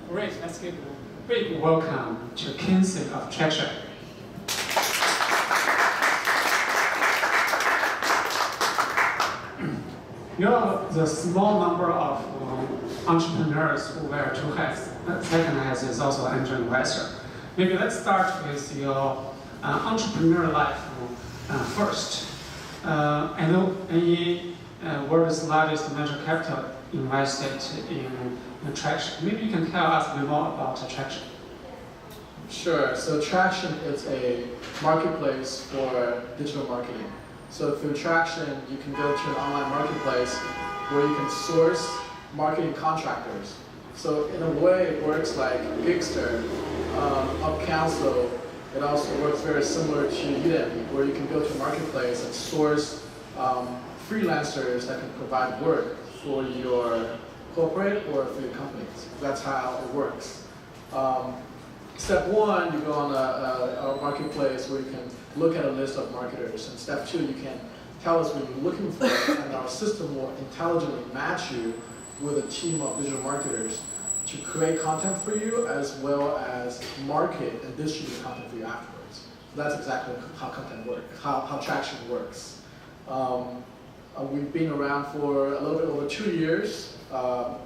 Great, let's give a big welcome to Kenzi of Traction. You are the small number of entrepreneurs who wear two hats. The second hat is also an angel investor. Maybe let's start with your entrepreneur life first. I know NE world's largest venture capital invested in Traction. Maybe you can tell us a bit more about Traction. Sure. So Traction is a marketplace for digital marketing. So through Traction, you can go to an online marketplace where you can source marketing contractors. So in a way, it works like Gigster, Up Council. It also works very similar to Udemy, where you can go to a marketplace and source freelancers that can provide work for your corporate or for your companies. That's how it works. Step one, you go on a marketplace where you can look at a list of marketers. And step two, you can tell us what you're looking for, and our system will intelligently match you with a team of digital marketers to create content for you, as well as market and distribute content for you afterwards. So that's exactly how content works, how Traction works. We've been around for a little bit over 2 years.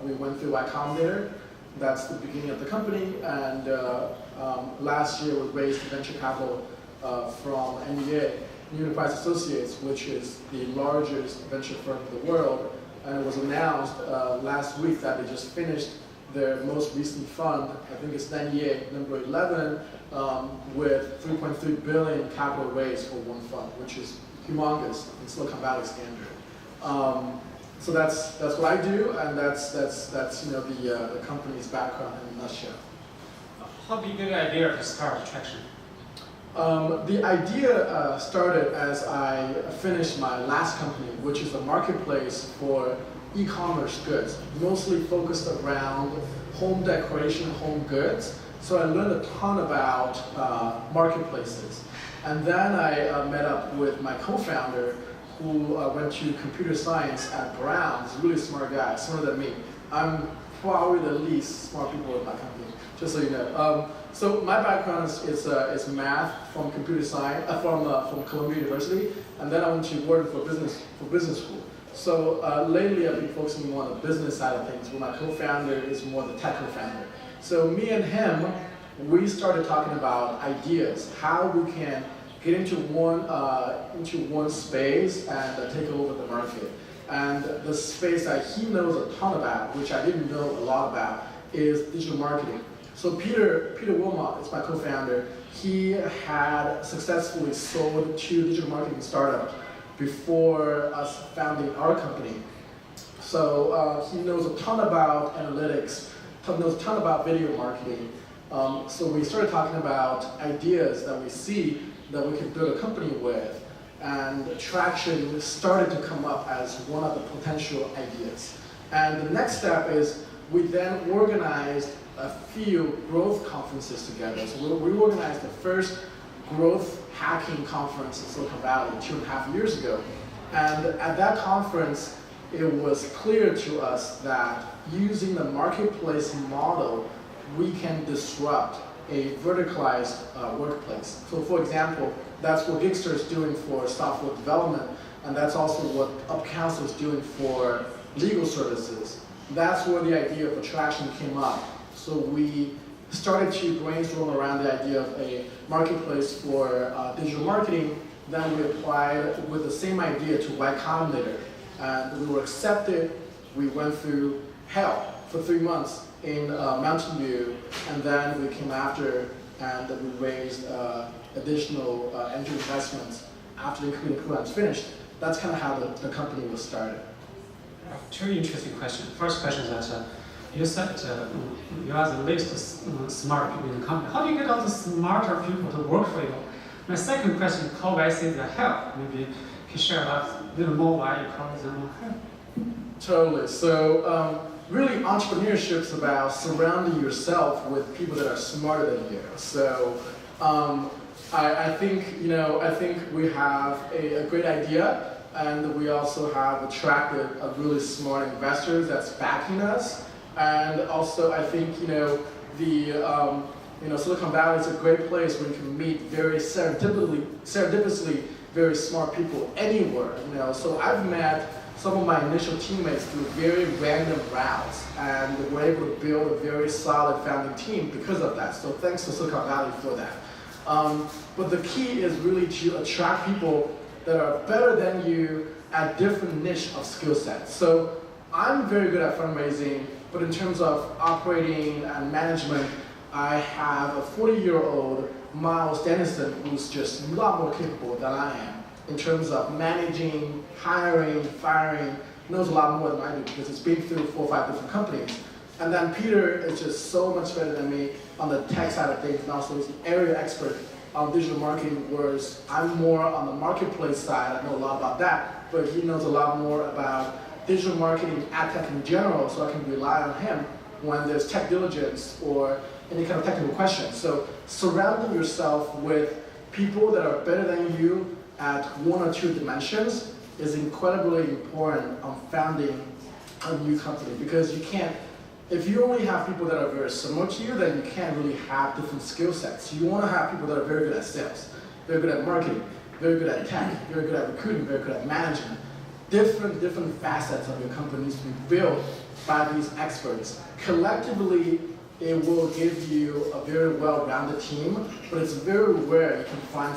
We went through Y Combinator. That's the beginning of the company, and last year we raised venture capital from NEA, New Enterprise Associates, which is the largest venture firm in the world. And it was announced last week that they just finished their most recent fund. I think it's NEA number 11, with 3.3 billion capital raised for one fund, which is humongous in Silicon Valley standard. So that's what I do, and that's the company's background in a nutshell. How did you get the idea to start Traction? The idea started as I finished my last company, which is a marketplace for e-commerce goods, mostly focused around home decoration, home goods. So I learned a ton about marketplaces. And then I met up with my co-founder, who went to computer science at Brown. He's a really smart guy, smarter than me. I'm probably the least smart people in my company, just so you know. So my background is math from computer science, from Columbia University, and then I went to Wharton for business school. So lately I've been focusing more on the business side of things, where my co-founder is more the tech co-founder. So me and him, we started talking about ideas, how we can get into one space and take over the market. And the space that he knows a ton about, which I didn't know a lot about, is digital marketing. So Peter Wilmot is my co-founder. He had successfully sold 2 digital marketing startups before us founding our company. So he knows a ton about analytics, knows a ton about video marketing. So we started talking about ideas that we see that we could build a company with, and Traction started to come up as one of the potential ideas. And the next step is we then organized a few growth conferences together. So we organized the first growth hacking conference in Silicon Valley 2.5 years ago. And at that conference, it was clear to us that using the marketplace model, we can disrupt a verticalized workplace. So for example, that's what Gigster is doing for software development, and that's also what Up Council is doing for legal services. That's where the idea of Traction came up. So we started to brainstorm around the idea of a marketplace for digital marketing. Then we applied with the same idea to Y Combinator, and we were accepted. We went through hell for 3 months in Mountain View, and then we came after and we raised additional angel investments after the incubation program was finished. That's kind of how the company was started. Two interesting questions. First question is that you said you are the least smart people in the company. How do you get all the smarter people to work for you? My second question is how I see the help. Maybe you can share a little more why you call them help. Totally. So really, entrepreneurship is about surrounding yourself with people that are smarter than you. So I think we have a great idea, and we also have attracted a really smart investors that's backing us. And also, I think Silicon Valley is a great place where you can meet very serendipitously very smart people anywhere. So I've met some of my initial teammates through very random routes, and we're able to build a very solid founding team because of that. So thanks to Silicon Valley for that. But the key is really to attract people that are better than you at different niche of skill sets. So I'm very good at fundraising, but in terms of operating and management, I have a 40-year-old Miles Dennison who's just a lot more capable than I am in terms of managing, hiring, firing, knows a lot more than I do because he's been through 4 or 5 different companies. And then Peter is just so much better than me on the tech side of things, and also he's an area expert on digital marketing, whereas I'm more on the marketplace side. I know a lot about that, but he knows a lot more about digital marketing, ad tech in general, so I can rely on him when there's tech diligence or any kind of technical questions. So surrounding yourself with people that are better than you at 1 or 2 dimensions is incredibly important on founding a new company, because you can't, if you only have people that are very similar to you, then you can't really have different skill sets. You want to have people that are very good at sales, very good at marketing, very good at tech, very good at recruiting, very good at management. Different facets of your company needs to be built by these experts. Collectively, it will give you a very well-rounded team, but it's very rare you can find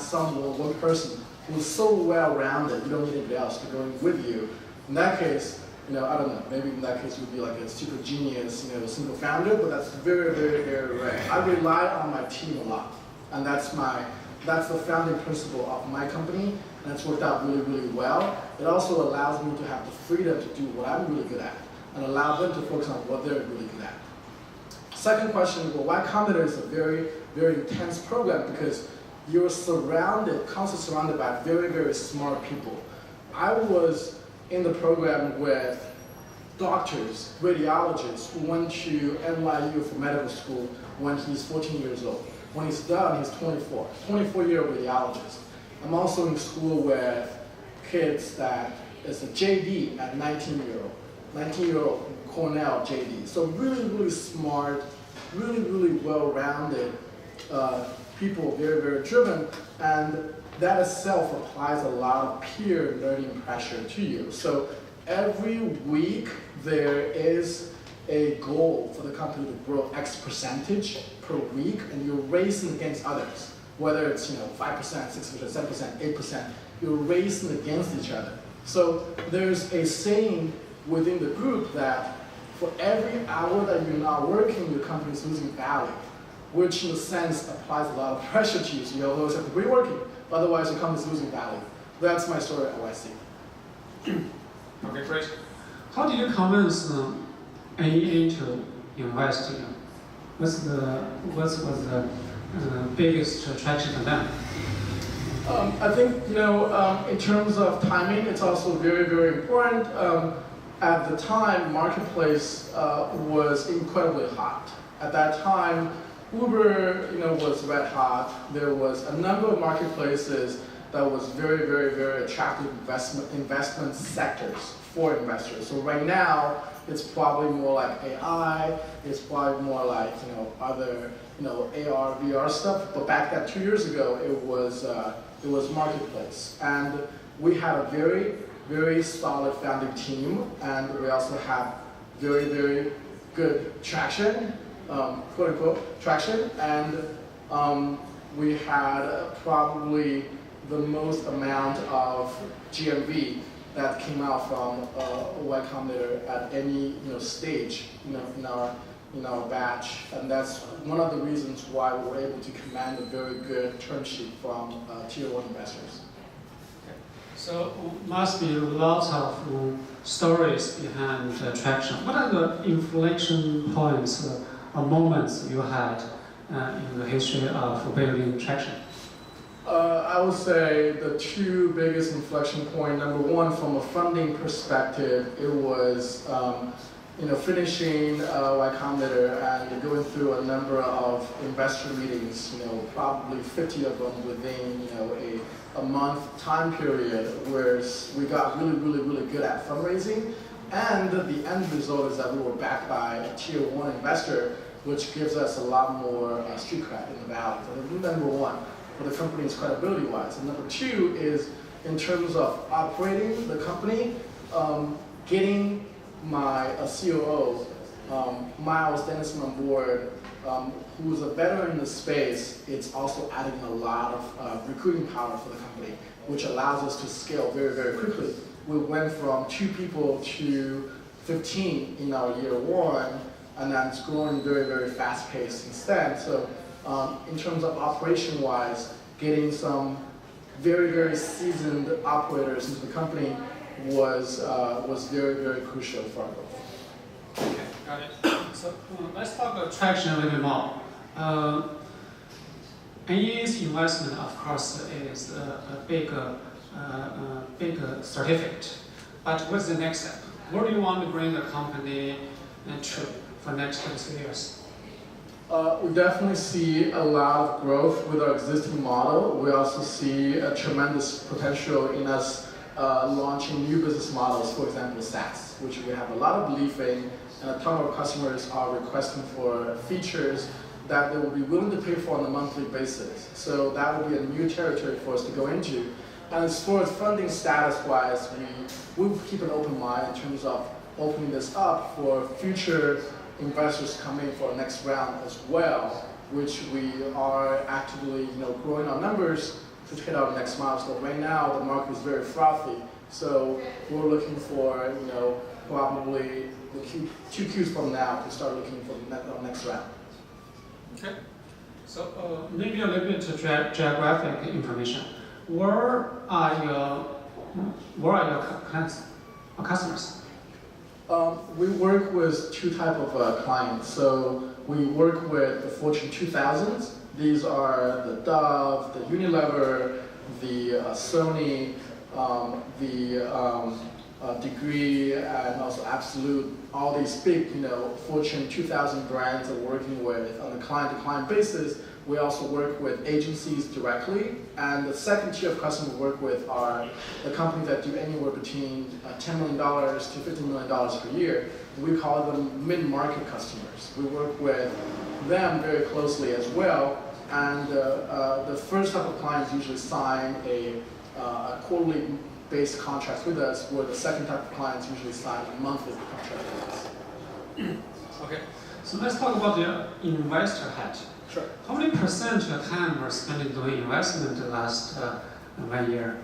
one person who's so well-rounded, you don't need anybody else to go in with you. In that case, I don't know, maybe in that case it would be like a super genius, single founder, but that's very, very, very rare. I rely on my team a lot, and that's the founding principle of my company, and it's worked out really, really well. It also allows me to have the freedom to do what I'm really good at, and allow them to focus on what they're really good at. Second question, well, Y Combinator is a very, very intense program because you're constantly surrounded by very, very smart people. I was in the program with doctors, radiologists who went to NYU for medical school when he's 14 years old. When he's done, he's 24-year-old radiologist. I'm also in school with kids that is a JD at 19-year-old Cornell JD. So really, really smart, really, really well-rounded people, very, very driven, and that itself applies a lot of peer learning pressure to you. So every week there is a goal for the company to grow X percentage per week, and you're racing against others. Whether it's 5%, 6%, 7%, 8%, you're racing against each other. So there's a saying within the group that for every hour that you're not working, your company is losing value, which in a sense applies a lot of pressure to you. So you always have to be working, otherwise your company is losing value. That's my story at YC. Okay, great. How do you convince AEA to invest in you? What's the biggest attraction to them? I think in terms of timing, it's also very, very important. At the time, marketplace was incredibly hot. At that time, Uber, was red hot. There was a number of marketplaces that was very, very, very attractive investment sectors for investors. So right now, it's probably more like AI. It's probably more like other AR, VR stuff. But back then, 2 years ago, it was marketplace, and we had a very, very solid founding team, and we also have very, very good traction, quote unquote traction, and we had probably the most amount of GMV that came out from Y Combinator at any stage in our batch, and that's one of the reasons why we were able to command a very good term sheet from tier 1 investors. So must be lots of stories behind traction. What are the inflection points or moments you had in the history of building traction? I would say the 2 biggest inflection points. Number one, from a funding perspective, it was finishing Y Combinator and going through a number of investor meetings. Probably 50 of them within a month time period, where we got really, really, really good at fundraising. And the end result is that we were backed by a tier 1 investor, which gives us a lot more street cred in the valley. So number one, for the company's credibility-wise. And number two is in terms of operating the company, getting my COO, Miles Dennison on board, who's a veteran in the space, it's also adding a lot of recruiting power for the company, which allows us to scale very, very quickly. We went from 2 people to 15 in our year 1, and then it's growing very, very fast paced since then. So in terms of operation-wise, getting some very, very seasoned operators into the company was very, very crucial for our growth. Okay, got it. So let's talk about traction a little bit more. AE's investment, of course, is a big certificate. But what's the next step? Where do you want to bring the company to for the next 2 years? We definitely see a lot of growth with our existing model. We also see a tremendous potential in us launching new business models, for example, SaaS, which we have a lot of belief in, and a ton of our customers are requesting for features that they will be willing to pay for on a monthly basis. So that will be a new territory for us to go into. And as far as funding status-wise, we will keep an open mind in terms of opening this up for future investors coming for our next round as well, which we are actively growing our numbers to hit our next milestone. Right now, the market is very frothy, so we're looking for probably the 2 Qs from now to start looking for our next round. Okay. So maybe a little bit to geographic information. Where are your clients or customers? We work with 2 types of clients. So we work with the Fortune 2000s. These are the Dove, the Unilever, the Sony, the Degree, and also Absolute. All these big, Fortune 2000 brands are working with on a client-to-client basis. We also work with agencies directly, and the second tier of customers we work with are the companies that do anywhere between $10 million to $50 million per year. We call them mid-market customers. We work with them very closely as well, and the first type of clients usually sign a quarterly based contracts with us, where the second type of clients usually sign a monthly contract with us. Okay, so let's talk about the investor hat. Sure. How many percent of your time are spent doing investment the last 1 year?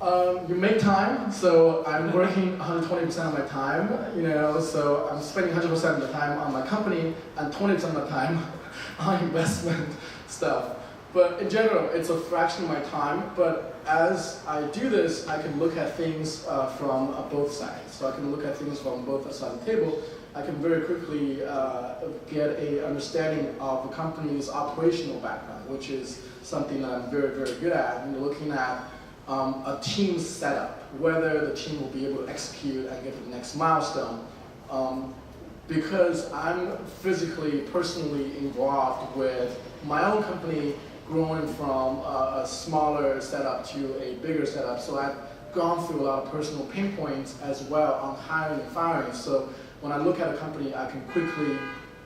You make time, so I'm working 120% of my time, so I'm spending 100% of the time on my company and 20% of the time on investment stuff. But in general, it's a fraction of my time, but as I do this, I can look at things from both sides. So I can look at things from both sides of the table. I can very quickly get an understanding of the company's operational background, which is something that I'm very, very good at. Looking at a team setup, whether the team will be able to execute and get to the next milestone. Because I'm physically, personally involved with my own company growing from a smaller setup to a bigger setup. So I've gone through a lot of personal pain points as well on hiring and firing. So when I look at a company, I can quickly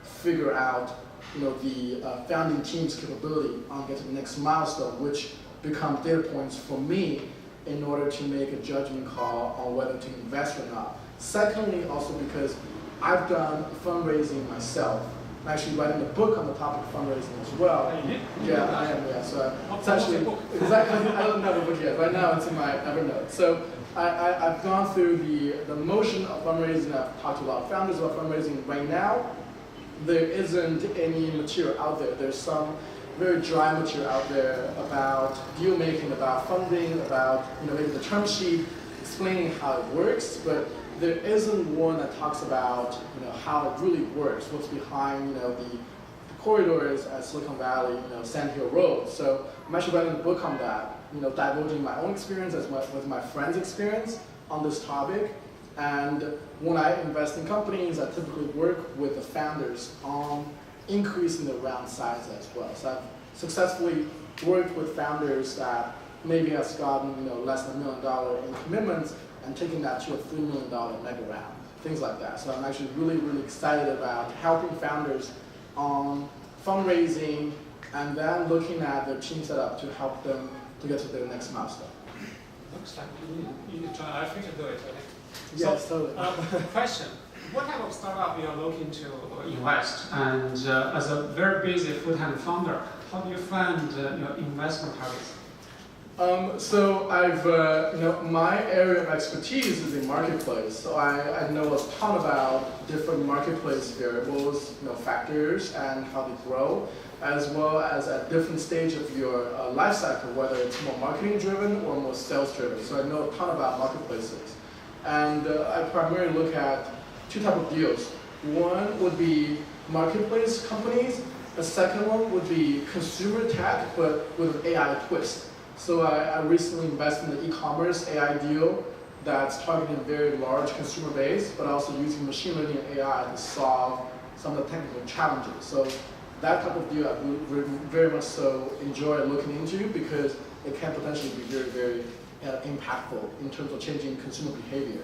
figure out the founding team's capability on getting to the next milestone, which become data points for me in order to make a judgment call on whether to invest or not. Secondly, also because I've done fundraising myself. I'm actually writing a book on the topic of fundraising as well. Yeah, I am, yeah. So it's actually, exactly, I don't have a book yet. Right now it's in my Evernote. So I've gone through the motion of fundraising. I've talked to a lot of founders about fundraising. Right now, there isn't any material out there. There's some very dry material out there about deal making, about funding, about maybe the term sheet, explaining how it works, but there isn't one that talks about how it really works, what's behind the corridors at Silicon Valley, Sand Hill Road. So I'm actually writing a book on that, divulging my own experience as well as my friends' experience on this topic. And when I invest in companies, I typically work with the founders on increasing the round size as well. So I've successfully worked with founders that maybe has gotten less than $1 million in commitments and taking that to a $3 million mega round, things like that. So I'm actually really, really excited about helping founders on fundraising and then looking at their team setup to help them to get to their next milestone. Looks like you try. I think you do it. Okay? Yes, so, totally. Question. What type of startup you are looking to invest? And as a very busy full-time founder, how do you find your investment targets? So I've, my area of expertise is in marketplace. So I know a ton about different marketplace variables, factors, and how they grow, as well as at different stage of your life cycle, whether it's more marketing driven or more sales driven. So I know a ton about marketplaces. And I primarily look at two types of deals. One would be marketplace companies. The second one would be consumer tech, but with an AI twist. So I recently invested in an e-commerce AI deal that's targeting a very large consumer base, but also using machine learning and AI to solve some of the technical challenges. So that type of deal I very much so enjoy looking into because it can potentially be very, very impactful in terms of changing consumer behavior.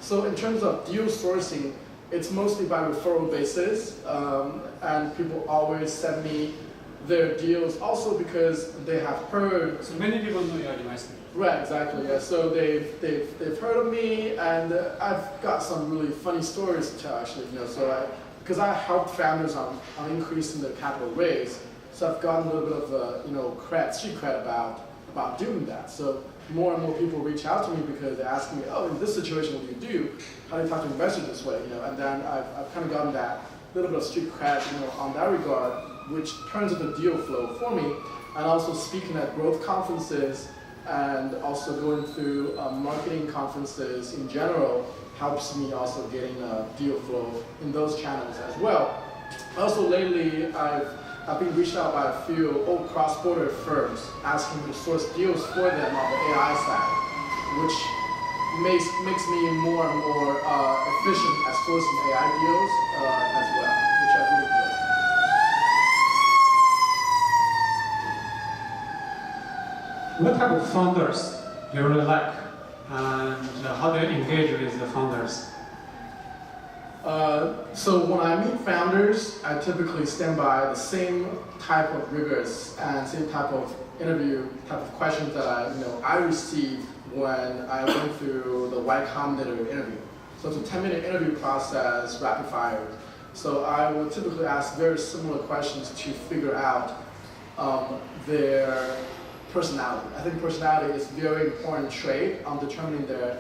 So in terms of deal sourcing, it's mostly by referral basis, and people always send me their deals also because they have heard. So many people know you're investing. Right, exactly. Yeah. So they've heard of me, and I've got some really funny stories to tell actually. So because I helped founders on increasing their capital raise, so I've gotten a little bit of street cred about doing that. So more and more people reach out to me because they ask me, oh, in this situation, what do you do? How do you talk to investors this way? And then I've kind of gotten that little bit of street cred, on that regard, which turns into deal flow for me, and also speaking at growth conferences and also going through marketing conferences in general helps me also getting deal flow in those channels as well. Also lately, I've been reached out by a few old cross-border firms asking me to source deals for them on the AI side, which makes me more and more efficient at sourcing AI deals as well, which I really enjoy. What type of founders do you really like, and how do you engage with the founders? So when I meet founders, I typically stand by the same type of rigors and same type of interview, type of questions that I received when I went through the Y Combinator interview. So it's a 10-minute interview process, rapid fire. So I would typically ask very similar questions to figure out their personality. I think personality is a very important trait on determining their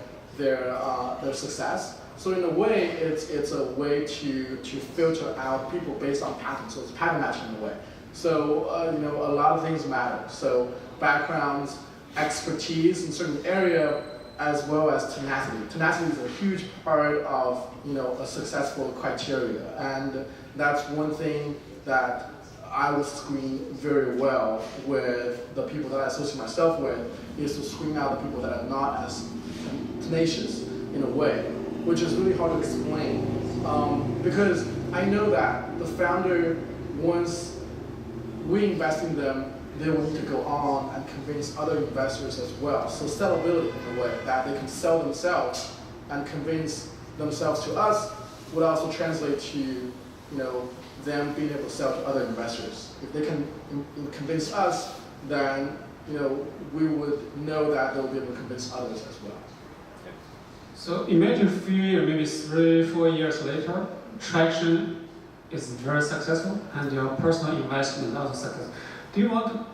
success. So in a way, it's a way to filter out people based on patterns. So it's pattern matching in a way. So a lot of things matter. So backgrounds, expertise in certain area, as well as tenacity. Tenacity is a huge part of a successful criteria, and that's one thing that I would screen very well with the people that I associate myself with, is to screen out the people that are not as tenacious in a way, which is really hard to explain. Because I know that the founder, once we invest in them, they will need to go on and convince other investors as well. So sellability in a way, that they can sell themselves and convince themselves to us would also translate to them being able to sell to other investors. If they can convince us, then we would know that they'll be able to convince others as well. So imagine a few years, maybe 3-4 years later, traction is very successful and your personal investment is also successful. Do you want to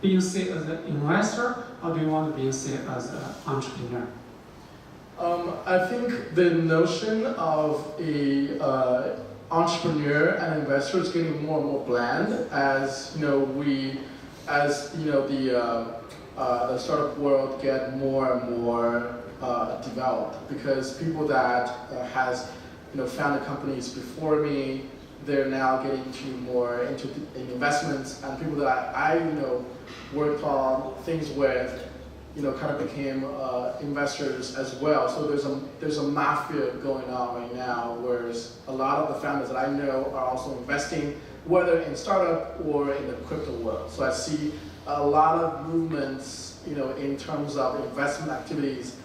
be seen as an investor or do you want to be seen as an entrepreneur? I think the notion of a entrepreneur and investor is getting more and more bland as the startup world get more and more developed, because people that has founded companies before me, they're now getting more into investments, and people that I worked on things with kind of became investors as well. So there's a mafia going on right now, whereas a lot of the founders that I know are also investing, whether in startup or in the crypto world. So I see a lot of movements, in terms of investment activities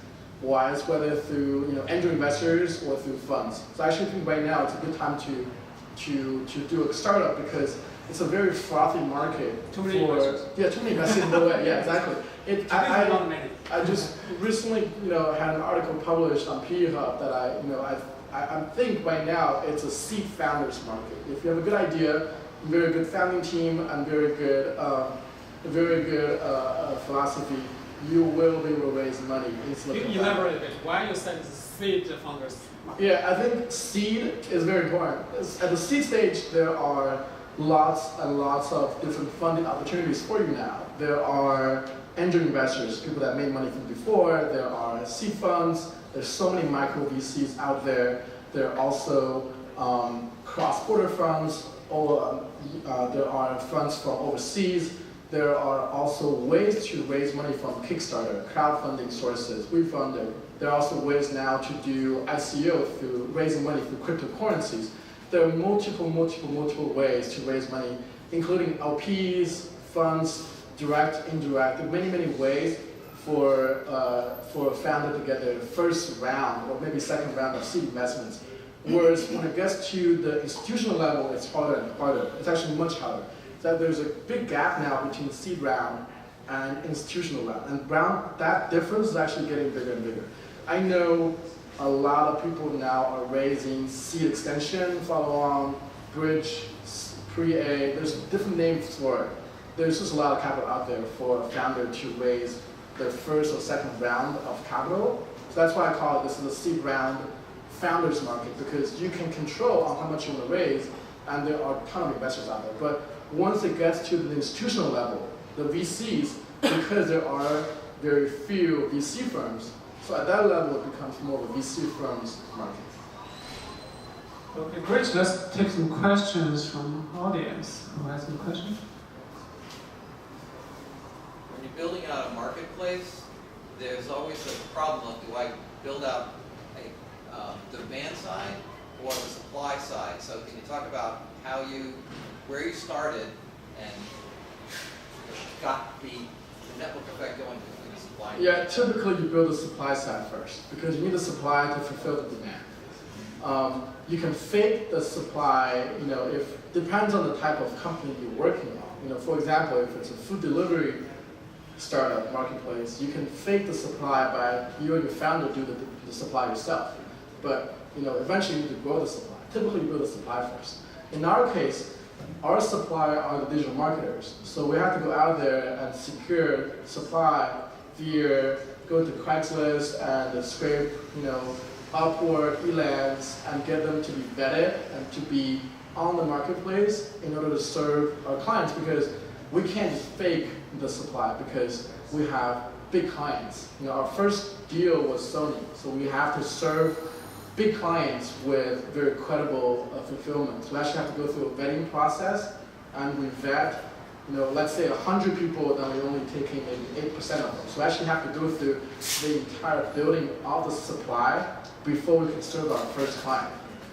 wise, whether through angel investors or through funds. So I actually think right now it's a good time to do a startup because it's a very frothy market. Too many investors. Yeah, too many investors in the way. Yeah, exactly. I just recently had an article published on PE Hub that I think right now it's a seed founders market. If you have a good idea, very good founding team, and very good philosophy, you will be able to raise money. Can you elaborate a bit? Why you said it's seed founders market? Yeah, I think seed is very important. At the seed stage, there are lots and lots of different funding opportunities for you now. There are angel investors, people that made money from before. There are seed funds. There's so many micro VCs out there. There are also cross-border funds, or there are funds from overseas. There are also ways to raise money from Kickstarter, crowdfunding sources, WeFunded. There are also ways now to do ICO through raising money through cryptocurrencies. There are multiple ways to raise money, including LPs, funds, direct, indirect. There are many ways for a founder to get their first round or maybe second round of seed investments. Whereas when it gets to the institutional level, it's harder and harder. It's actually much harder. So there's a big gap now between seed round and institutional round. And that difference is actually getting bigger and bigger. I know a lot of people now are raising seed extension, follow-on, bridge, pre-A. There's different names for it. There's just a lot of capital out there for a founder to raise their first or second round of capital. So that's why I call it this is a seed round founders market, because you can control on how much you want to raise, and there are a ton of investors out there. But once it gets to the institutional level, the VCs, because there are very few VC firms, so at that level it becomes more of a VC firms market. Okay, great. Let's take some questions from the audience. Who has some questions? When you're building out a marketplace, there's always a problem of, do I build out the demand side or the supply side? So can you talk about where you started and got the network effect going between the supply and demand? Yeah, typically you build the supply side first because you need the supply to fulfill the demand. You can fake the supply, if depends on the type of company you're working on. For example, if it's a food delivery startup marketplace, you can fake the supply by you and your founder do the supply yourself. But eventually you need to grow the supply. Typically you build the supply first. In our case, our supply are the digital marketers. So we have to go out there and secure supply via go to Craigslist and scrape, Upwork, Elance, and get them to be vetted and to be on the marketplace in order to serve our clients, because we can't just fake the supply because we have big clients. Our first deal was Sony, so we have to serve big clients with very credible fulfillment. So we actually have to go through a vetting process, and we vet, let's say 100 people, then we're only taking maybe 8% of them. So we actually have to go through the entire building of the supply before we can serve our first client.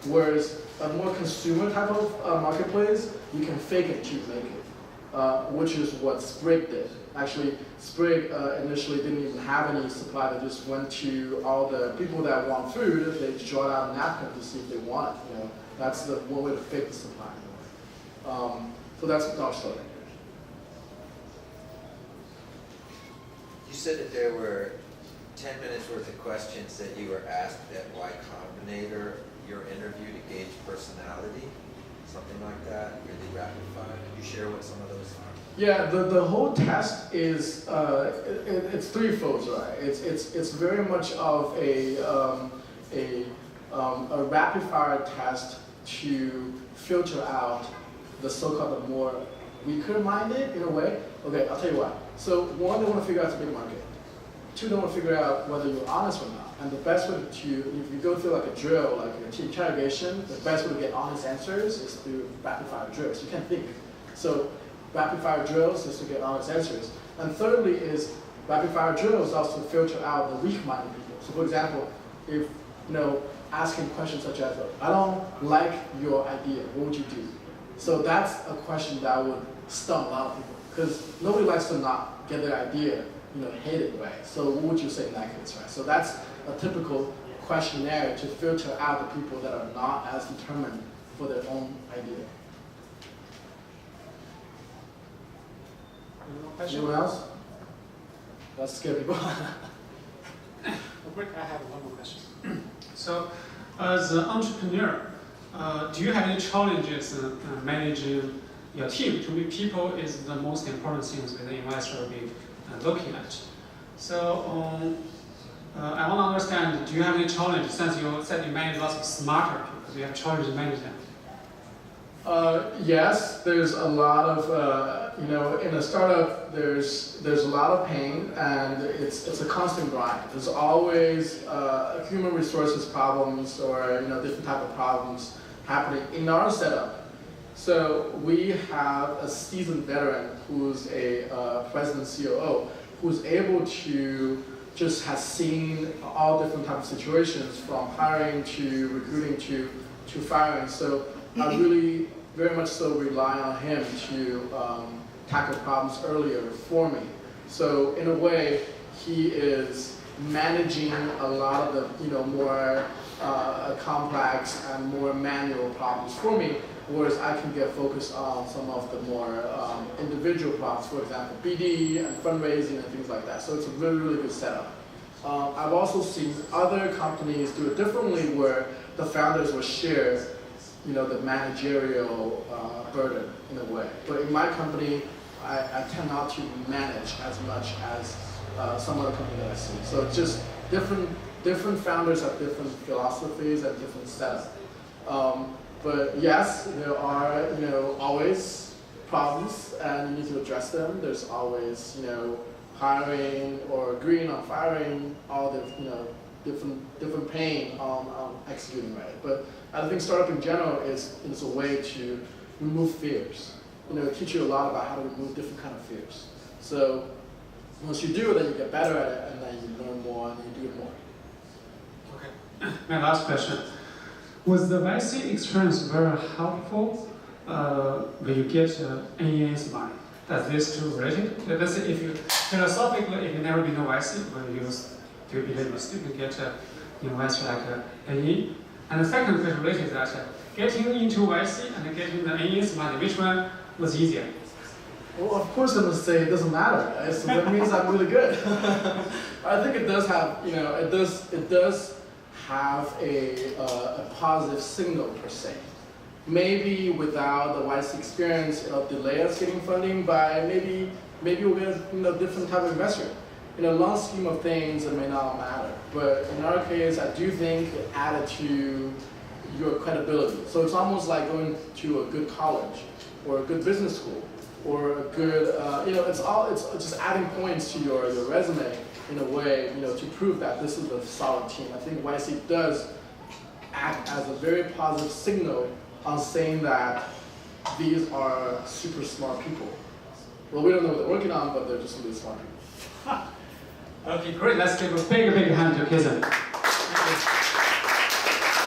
Whereas a more consumer type of marketplace, you can fake it to make it, which is what Sprig did. Actually, Sprig initially didn't even have any supply. They just went to all the people that want food. They draw out a napkin to see if they want it. That's the one way to fake the supply. So that's our story. You said that there were 10 minutes worth of questions that you were asked at Y Combinator, your interview to gauge personality, something like that, really rapid fire. Could you share what some of those are? Yeah, the whole test is it's threefold, right? It's very much of a rapid fire test to filter out the so-called more weaker minded in a way. Okay, I'll tell you why. So one, they want to figure out it's a big market. Two, they want to figure out whether you're honest or not. And the best way to, if you go through like a drill, like an interrogation, the best way to get honest answers is through rapid fire drills. You can't think. So rapid fire drills is to get honest answers. And thirdly is rapid fire drills also filter out the weak-minded people. So for example, if asking questions such as, I don't like your idea, what would you do? So that's a question that would stump a lot of people, because nobody likes to not get their idea hated way. So what would you say in that case, right? So that's a typical questionnaire to filter out the people that are not as determined for their own idea. Anyone else? Let's scare people. Rick, I have one more question. So, as an entrepreneur, do you have any challenges managing your team? To me, people is the most important things that the investor will be looking at. So, I want to understand, do you have any challenges since you said you manage lots of smarter people? Do you have challenges to manage them? Yes, there's a lot of, in a startup, there's a lot of pain, and it's a constant grind. There's always human resources problems or different type of problems happening in our setup. So we have a seasoned veteran who's a president COO who's able to just has seen all different types of situations from hiring to recruiting to firing. So I really very much so rely on him to tackle problems earlier for me. So in a way, he is managing a lot of the more complex and more manual problems for me, whereas I can get focused on some of the more individual problems, for example, BD and fundraising and things like that. So it's a really, really good setup. I've also seen other companies do it differently where the founders will share the managerial burden in a way. But in my company, I tend not to manage as much as some other company that I see. So it's just different founders have different philosophies and different setups. But yes, there are always problems, and you need to address them. There's always hiring or agreeing on firing, all the different pain on executing right. But I think startup in general is a way to remove fears. It teaches you a lot about how to remove different kind of fears. So once you do it, then you get better at it, and then you learn more, and you do it more. Okay. My last question. Was the YC experience very helpful when you get NEA's money? Does this two related? Let's say if you philosophically, if you never been a YC, do you believe you still can get investor like NE? And the second question related to that, getting into YC and getting the NE's money, which one was easier? Well, of course I'm going to say it doesn't matter, right? So that means I'm really good. I think it does have, it does have a positive signal per se. Maybe without the YC experience, it'll delay us getting funding by maybe we'll get a different type of investor. In a long scheme of things, it may not matter. But in our case, I do think it added to your credibility. So it's almost like going to a good college or a good business school or a good, it's just adding points to your resume in a way, to prove that this is a solid team. I think YC does act as a very positive signal on saying that these are super smart people. Well, we don't know what they're working on, but they're just really smart people. Okay, great. Let's give a big hand to Kenzi.